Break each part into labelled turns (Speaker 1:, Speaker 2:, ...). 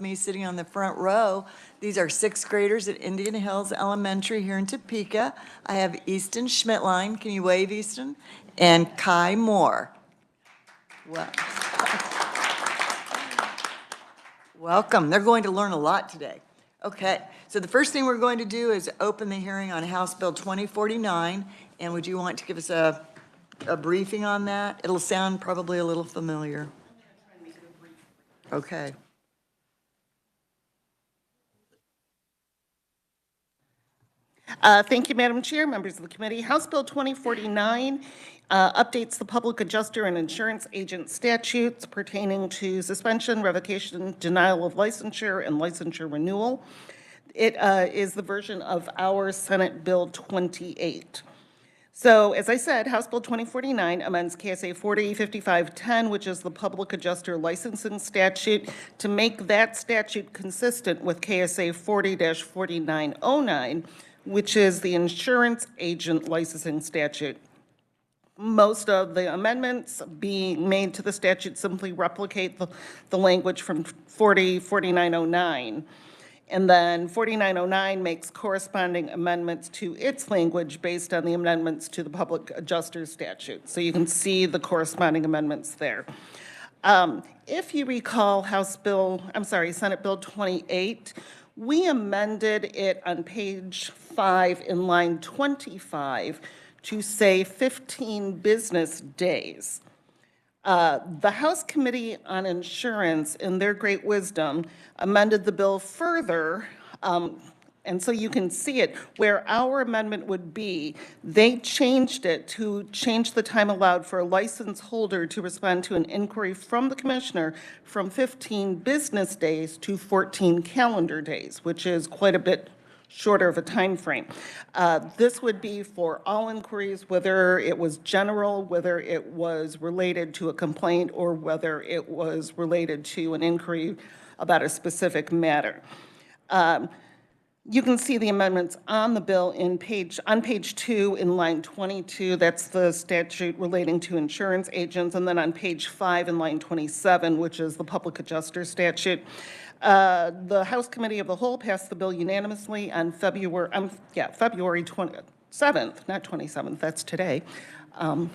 Speaker 1: me sitting on the front row. These are sixth graders at Indian Hills Elementary here in Topeka. I have Easton Schmidtline. Can you wave, Easton? And Kai Moore. Well, welcome. They're going to learn a lot today. Okay, so the first thing we're going to do is open the hearing on House Bill 2049. And would you want to give us a briefing on that? It'll sound probably a little familiar. Okay.
Speaker 2: Thank you, Madam Chair, members of the committee. House Bill 2049 updates the public adjuster and insurance agent statutes pertaining to suspension, revocation, denial of licensure, and licensure renewal. It is the version of our Senate Bill 28. So, as I said, House Bill 2049 amends KSA 405510, which is the public adjuster licensing statute, to make that statute consistent with KSA 40-4909, which is the insurance agent licensing statute. Most of the amendments being made to the statute simply replicate the language from 4909. And then 4909 makes corresponding amendments to its language based on the amendments to the public adjuster statute. So you can see the corresponding amendments there. If you recall Senate Bill 28, we amended it on page 5 in line 25 to say 15 business days. The House Committee on Insurance, in their great wisdom, amended the bill further, and so you can see it, where our amendment would be, they changed it to change the time allowed for a license holder to respond to an inquiry from the commissioner from 15 business days to 14 calendar days, which is quite a bit shorter of a time frame. This would be for all inquiries, whether it was general, whether it was related to a complaint, or whether it was related to an inquiry about a specific matter. You can see the amendments on the bill on page 2 in line 22. That's the statute relating to insurance agents, and then on page 5 in line 27, which is the public adjuster statute. The House Committee of the Whole passed the bill unanimously on February 27th, not 27th, that's today. And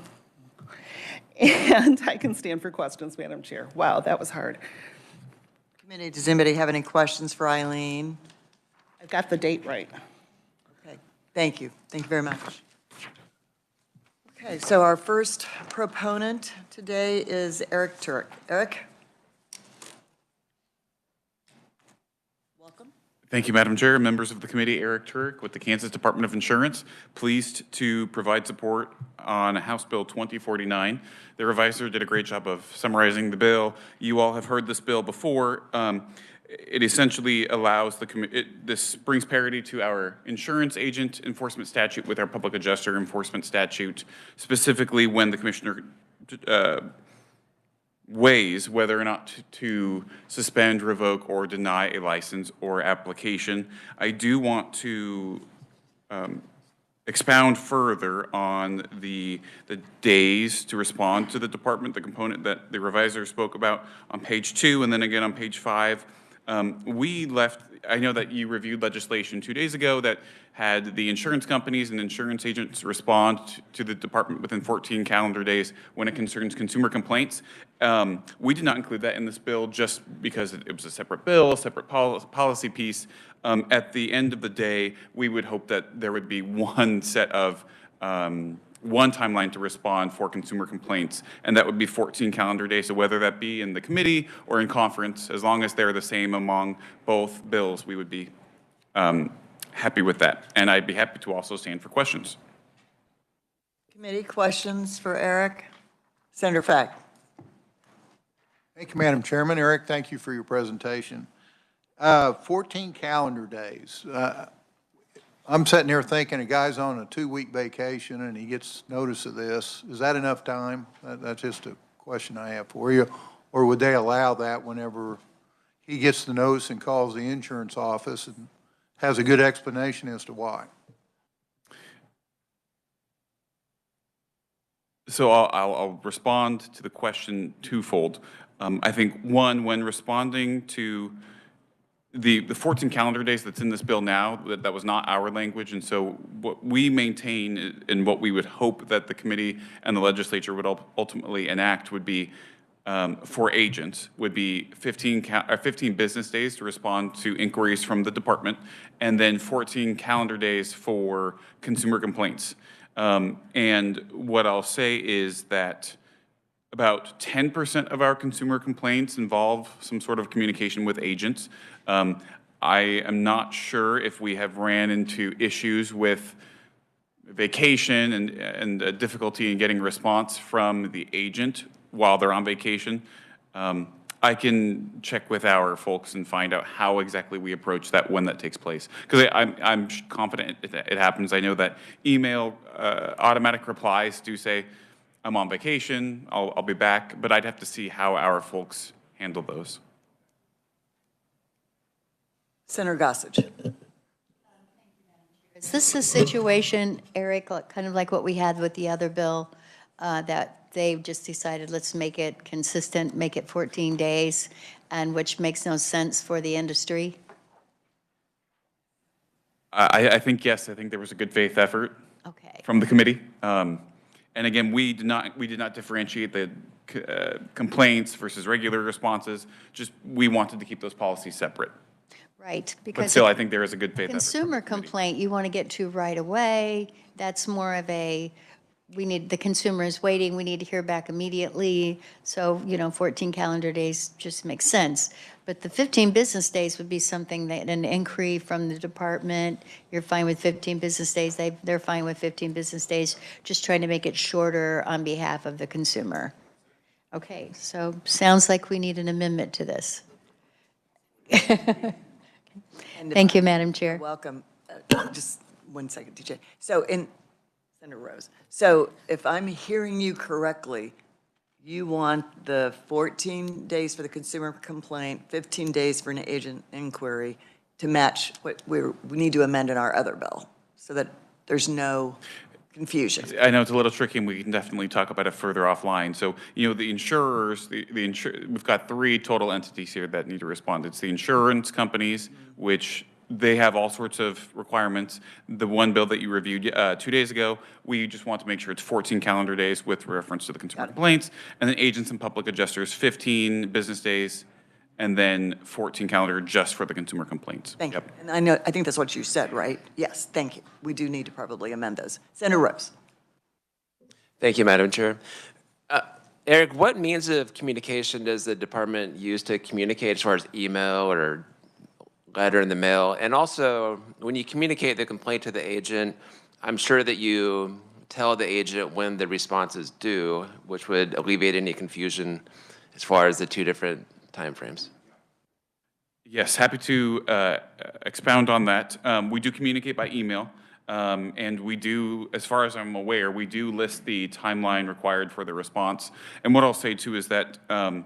Speaker 2: I can stand for questions, Madam Chair. Wow, that was hard.
Speaker 1: Committee, does anybody have any questions for Eileen?
Speaker 2: I got the date right.
Speaker 1: Okay, thank you. Thank you very much. Okay, so our first proponent today is Eric Turek. Eric? Welcome.
Speaker 3: Thank you, Madam Chair. Members of the committee, Eric Turek with the Kansas Department of Insurance, pleased to provide support on House Bill 2049. The reviser did a great job of summarizing the bill. You all have heard this bill before. It essentially allows this brings parity to our insurance agent enforcement statute with our public adjuster enforcement statute, specifically when the commissioner weighs whether or not to suspend, revoke, or deny a license or application. I do want to expound further on the days to respond to the department, the component that the reviser spoke about on page 2, and then again on page 5. I know that you reviewed legislation 2 days ago that had the insurance companies and insurance agents respond to the department within 14 calendar days when it concerns consumer complaints. We did not include that in this bill just because it was a separate bill, a separate policy piece. At the end of the day, we would hope that there would be one set of one timeline to respond for consumer complaints, and that would be 14 calendar days. So whether that be in the committee or in conference, as long as they're the same among both bills, we would be happy with that. And I'd be happy to also stand for questions.
Speaker 1: Committee questions for Eric? Senator Fack.
Speaker 4: Thank you, Madam Chairman. Eric, thank you for your presentation. 14 calendar days. I'm sitting here thinking a guy's on a 2-week vacation and he gets notice of this. Is that enough time? That's just a question I have for you. Or would they allow that whenever he gets the notice and calls the insurance office and has a good explanation as to why?
Speaker 3: So I'll respond to the question twofold. I think one, when responding to the 14 calendar days that's in this bill now, that was not our language, and so what we maintain and what we would hope that the committee and the legislature would ultimately enact would be, for agents, would be 15 business days to respond to inquiries from the department, and then 14 calendar days for consumer complaints. And what I'll say is that about 10% of our consumer complaints involve some sort of communication with agents. I am not sure if we have ran into issues with vacation and a difficulty in getting a response from the agent while they're on vacation. I can check with our folks and find out how exactly we approach that when that takes place. Because I'm confident it happens. I know that email automatic replies do say, I'm on vacation, I'll be back, but I'd have to see how our folks handle those.
Speaker 1: Senator Gossage.
Speaker 5: Is this a situation, Eric, kind of like what we had with the other bill, that they just decided, let's make it consistent, make it 14 days, and which makes no sense for the industry?
Speaker 3: I think, yes, I think there was a good faith effort
Speaker 5: Okay.
Speaker 3: from the committee. And again, we did not differentiate the complaints versus regular responses. Just, we wanted to keep those policies separate.
Speaker 5: Right.
Speaker 3: But
Speaker 5: Because
Speaker 3: still, I think there is a good faith effort.
Speaker 5: consumer complaint, you want to get to right away. That's more of a, the consumer is waiting, we need to hear back immediately. So, 14 calendar days just makes sense. But the 15 business days would be something that an inquiry from the department, you're fine with 15 business days, they're fine with 15 business days, just trying to make it shorter on behalf of the consumer. Okay, so sounds like we need an amendment to this. Thank you, Madam Chair.
Speaker 1: Welcome. Just 1 second, DJ. So Senator Rose, so if I'm hearing you correctly, you want the 14 days for the consumer complaint, 15 days for an agent inquiry to match what we need to amend in our other bill so that there's no confusion.
Speaker 3: I know it's a little tricky, and we can definitely talk about it further offline. So, the insurers, we've got 3 total entities here that need to respond. It's the insurance companies, which they have all sorts of requirements. The one bill that you reviewed 2 days ago, we just want to make sure it's 14 calendar days with reference to the consumer complaints. And then agents and public adjusters, 15 business days, and then 14 calendar just for the consumer complaints.
Speaker 1: Thank you. And I think that's what you said, right? Yes, thank you. We do need to probably amend those. Senator Rose.
Speaker 6: Thank you, Madam Chair. Eric, what means of communication does the department use to communicate as far as email or letter in the mail? And also, when you communicate the complaint to the agent, I'm sure that you tell the agent when the response is due, which would alleviate any confusion as far as the 2 different timeframes.
Speaker 3: Yes, happy to expound on that. We do communicate by email, and we do, as far as I'm aware, we do list the timeline required for the response. And what I'll say too is that I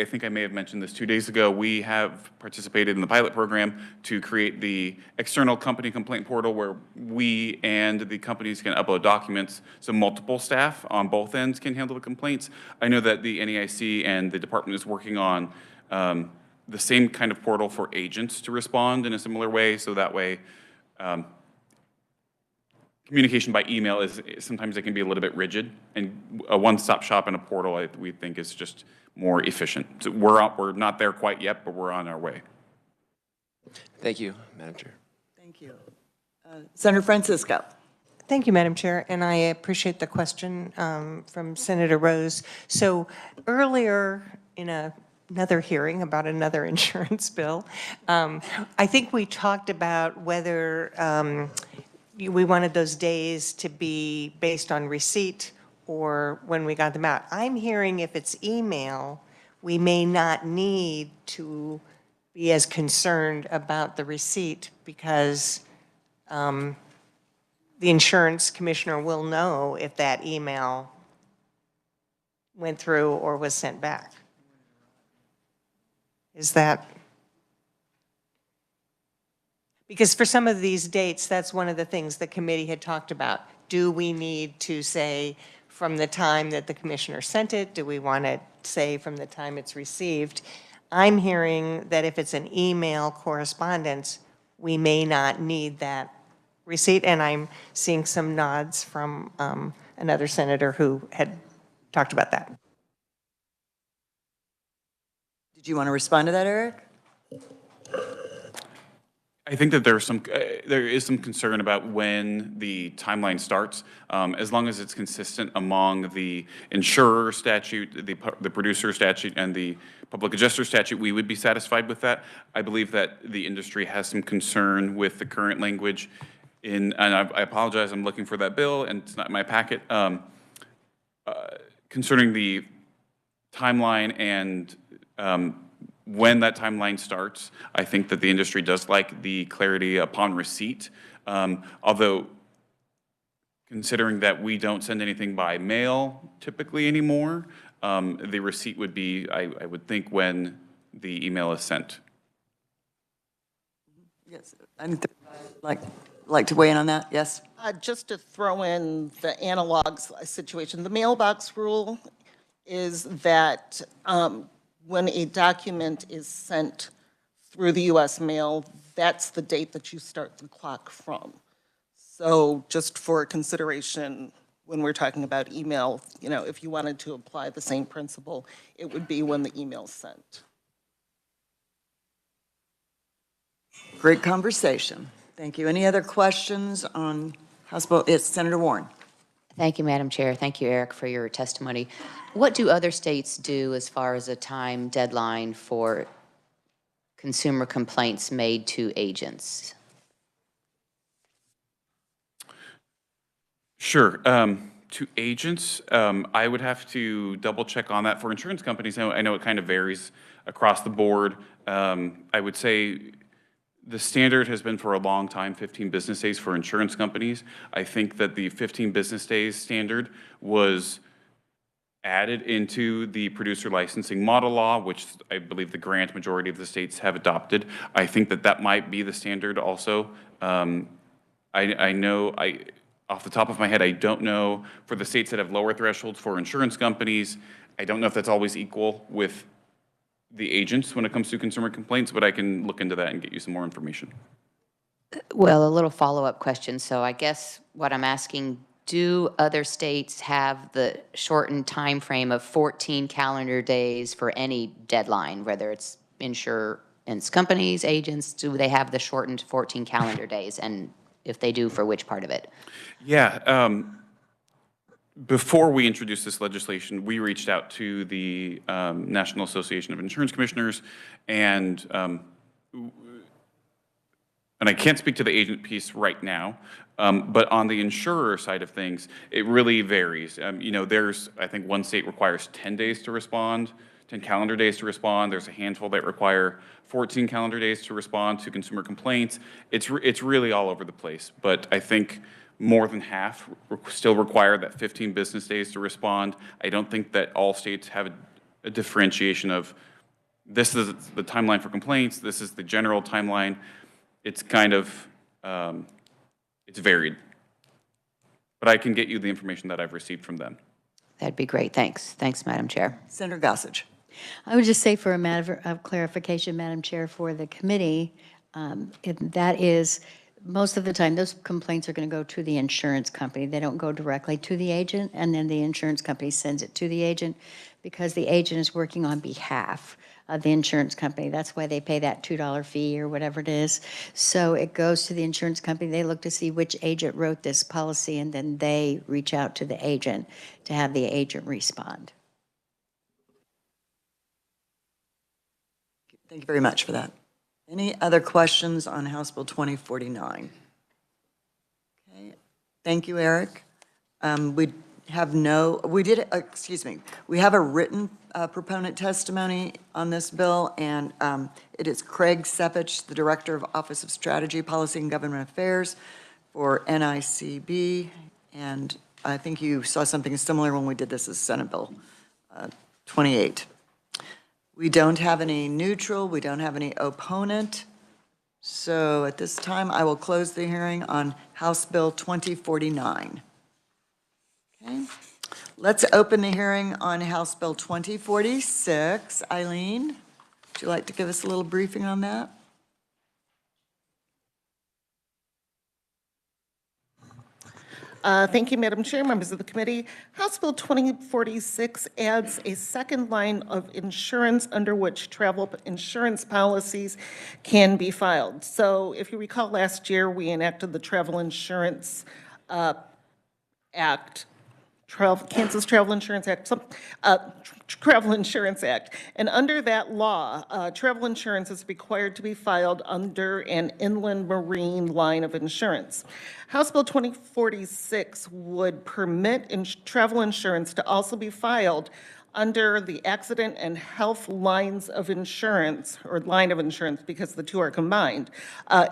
Speaker 3: think I may have mentioned this 2 days ago, we have participated in the pilot program to create the external company complaint portal where we and the companies can upload documents so multiple staff on both ends can handle the complaints. I know that the NAIC and the department is working on the same kind of portal for agents to respond in a similar way, so that way communication by email sometimes it can be a little bit rigid, and a one-stop shop and a portal we think is just more efficient. So we're not there quite yet, but we're on our way.
Speaker 6: Thank you, Madam Chair.
Speaker 1: Thank you. Senator Francisco.
Speaker 7: Thank you, Madam Chair, and I appreciate the question from Senator Rose. So earlier in another hearing about another insurance bill, I think we talked about whether we wanted those days to be based on receipt or when we got them out. I'm hearing if it's email, we may not need to be as concerned about the receipt because the insurance commissioner will know if that email went through or was sent back. Is that? Because for some of these dates, that's one of the things the committee had talked about. Do we need to say from the time that the commissioner sent it? Do we want to say from the time it's received? I'm hearing that if it's an email correspondence, we may not need that receipt, and I'm seeing some nods from another senator who had talked about that.
Speaker 1: Did you want to respond to that, Eric?
Speaker 3: I think that there is some concern about when the timeline starts. As long as it's consistent among the insurer statute, the producer statute, and the public adjuster statute, we would be satisfied with that. I believe that the industry has some concern with the current language and I apologize, I'm looking for that bill, and it's not in my packet, concerning the timeline and when that timeline starts. I think that the industry does like the clarity upon receipt, although considering that we don't send anything by mail typically anymore, the receipt would be, I would think, when the email is sent.
Speaker 1: Yes, I'd like to weigh in on that, yes?
Speaker 2: Just to throw in the analogs situation, the mailbox rule is that when a document is sent through the U.S. mail, that's the date that you start the clock from. So just for consideration, when we're talking about email, if you wanted to apply the same principle, it would be when the email's sent.
Speaker 1: Great conversation. Thank you. Any other questions on House Bill? It's Senator Warren.
Speaker 8: Thank you, Madam Chair. Thank you, Eric, for your testimony. What do other states do as far as a time deadline for consumer complaints made to agents?
Speaker 3: Sure. To agents, I would have to double check on that. For insurance companies, I know it kind of varies across the board. I would say the standard has been for a long time 15 business days for insurance companies. I think that the 15 business days standard was added into the producer licensing model law, which I believe the grand majority of the states have adopted. I think that that might be the standard also. I know, off the top of my head, I don't know for the states that have lower thresholds for insurance companies. I don't know if that's always equal with the agents when it comes to consumer complaints, but I can look into that and get you some more information.
Speaker 8: Well, a little follow-up question. So I guess what I'm asking, do other states have the shortened time frame of 14 calendar days for any deadline, whether it's insurance companies, agents? Do they have the shortened 14 calendar days? And if they do, for which part of it?
Speaker 3: Yeah. Before we introduced this legislation, we reached out to the National Association of Insurance Commissioners, and I can't speak to the agent piece right now, but on the insurer side of things, it really varies. There's, I think one state requires 10 days to respond, 10 calendar days to respond. There's a handful that require 14 calendar days to respond to consumer complaints. It's really all over the place, but I think more than half still require that 15 business days to respond. I don't think that all states have a differentiation of this is the timeline for complaints, this is the general timeline. It's kind of, it's varied. But I can get you the information that I've received from them.
Speaker 8: That'd be great. Thanks. Thanks, Madam Chair.
Speaker 1: Senator Gossage.
Speaker 5: I would just say for a matter of clarification, Madam Chair, for the committee, that is, most of the time, those complaints are going to go to the insurance company. They don't go directly to the agent, and then the insurance company sends it to the agent because the agent is working on behalf of the insurance company. That's why they pay that $2 fee or whatever it is. So it goes to the insurance company. They look to see which agent wrote this policy, and then they reach out to the agent to have the agent respond.
Speaker 1: Thank you very much for that. Any other questions on House Bill 2049? Okay, thank you, Eric. We have we have a written proponent testimony on this bill, and it is Craig Sepich, the Director of Office of Strategy, Policy, and Government Affairs for NICB, and I think you saw something similar when we did this as Senate Bill 28. We don't have any neutral, we don't have any opponent. So at this time, I will close the hearing on House Bill 2049. Okay, let's open the hearing on House Bill 2046. Eileen? would you like to give us a little briefing on that?
Speaker 2: Thank you, Madam Chair, members of the committee. House Bill 2046 adds a second line of insurance under which travel insurance policies can be filed. So if you recall, last year, we enacted the Travel Insurance Act, Kansas Travel Insurance Act, Travel Insurance Act. And under that law, travel insurance is required to be filed under an inland marine line of insurance. House Bill 2046 would permit travel insurance to also be filed under the accident and health lines of insurance, or line of insurance, because the two are combined,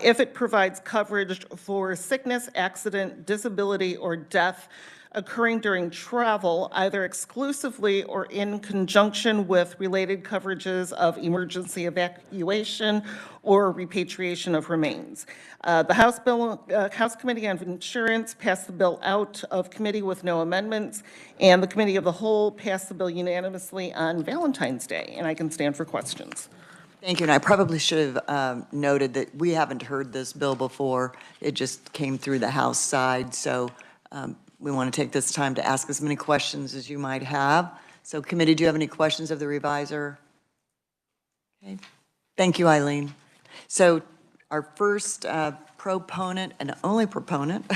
Speaker 2: if it provides coverage for sickness, accident, disability, or death occurring during travel, either exclusively or in conjunction with related coverages of emergency evacuation or repatriation of remains. The House Committee on Insurance passed the bill out of committee with no amendments, and the Committee of the Whole passed the bill unanimously on Valentine's Day, and I can stand for questions.
Speaker 1: Thank you, and I probably should have noted that we haven't heard this bill before. It just came through the House side, so we want to take this time to ask as many questions as you might have. So committee, do you have any questions of the reviser? Okay. Thank you, Eileen. So our first proponent and only proponent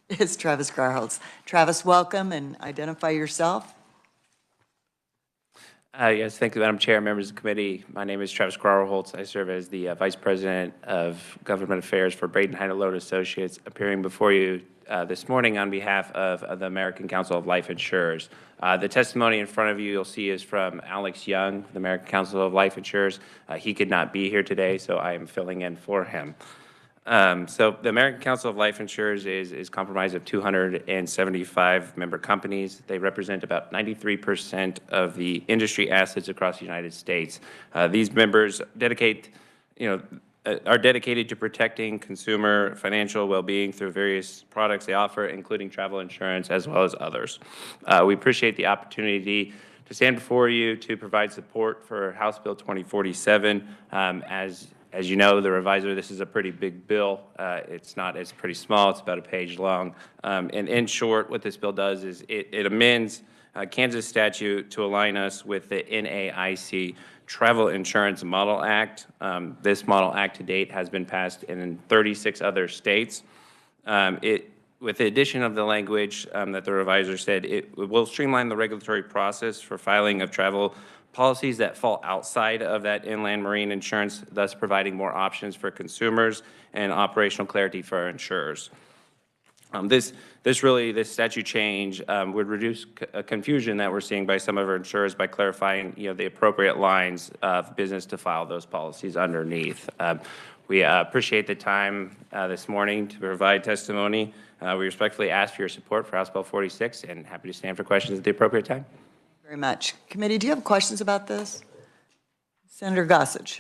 Speaker 1: is Travis Grauholtz. Travis, welcome, and identify yourself.
Speaker 9: Yes, thank you, Madam Chair, members of the committee. My name is Travis Grauholtz. I serve as the Vice President of Government Affairs for Braden Heine Load Associates, appearing before you this morning on behalf of the American Council of Life Insurers. The testimony in front of you you'll see is from Alex Young, the American Council of Life Insurers. He could not be here today, so I am filling in for him. So the American Council of Life Insurers is comprised of 275 member companies. They represent about 93% of the industry assets across the United States. These members are dedicated to protecting consumer financial well-being through various products they offer, including travel insurance as well as others. We appreciate the opportunity to stand before you to provide support for House Bill 2047. As you know, the reviser, this is a pretty big bill. It's pretty small. It's about a page long. And in short, what this bill does is it amends Kansas statute to align us with the NAIC Travel Insurance Model Act. This Model Act to date has been passed in 36 other states. With the addition of the language that the reviser said, it will streamline the regulatory process for filing of travel policies that fall outside of that inland marine insurance, thus providing more options for consumers and operational clarity for our insurers. This statute change would reduce confusion that we're seeing by some of our insurers by clarifying, the appropriate lines of business to file those policies underneath. We appreciate the time this morning to provide testimony. We respectfully ask for your support for House Bill 46 and happy to stand for questions at the appropriate time.
Speaker 1: Very much. Committee, do you have questions about this? Senator Gossage.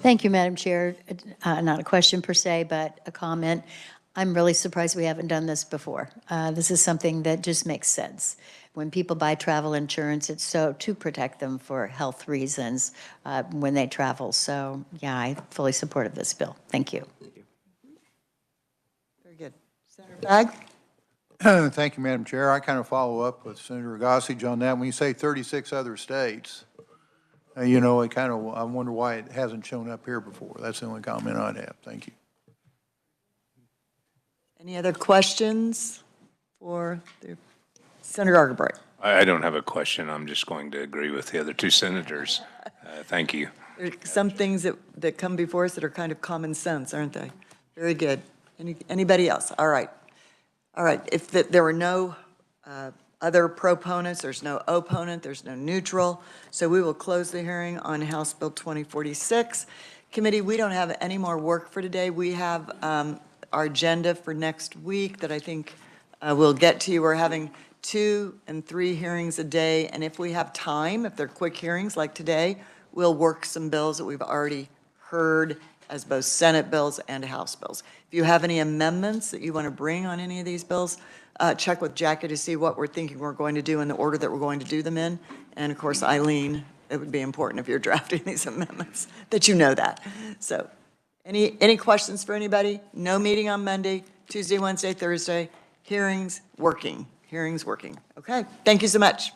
Speaker 5: Thank you, Madam Chair. Not a question per se, but a comment. I'm really surprised we haven't done this before. This is something that just makes sense. When people buy travel insurance, it's so to protect them for health reasons when they travel. So, yeah, I fully support this bill. Thank you.
Speaker 1: Very good. Senator Bagg?
Speaker 4: Thank you, Madam Chair. I kind of follow up with Senator Gossage on that. When you say 36 other states, I wonder why it hasn't shown up here before. That's the only comment I'd have. Thank you.
Speaker 1: Any other questions for Senator Argabright?
Speaker 10: I don't have a question. I'm just going to agree with the other two senators. Thank you.
Speaker 1: There's some things that come before us that are kind of common sense, aren't they? Very good. Anybody else? All right. All right. If there were no other proponents, there's no opponent, there's no neutral, so we will close the hearing on House Bill 2046. Committee, we don't have any more work for today. We have our agenda for next week that I think we'll get to you. We're having 2 and 3 hearings a day, and if we have time, if they're quick hearings like today, we'll work some bills that we've already heard as both Senate bills and House bills. If you have any amendments that you want to bring on any of these bills, check with Jackie to see what we're thinking we're going to do in the order that we're going to do them in, and of course Eileen It would be important if you're drafting these amendments, that you know that. So, any questions for anybody? No meeting on Monday, Tuesday, Wednesday, Thursday. Hearings working. Okay, thank you so much.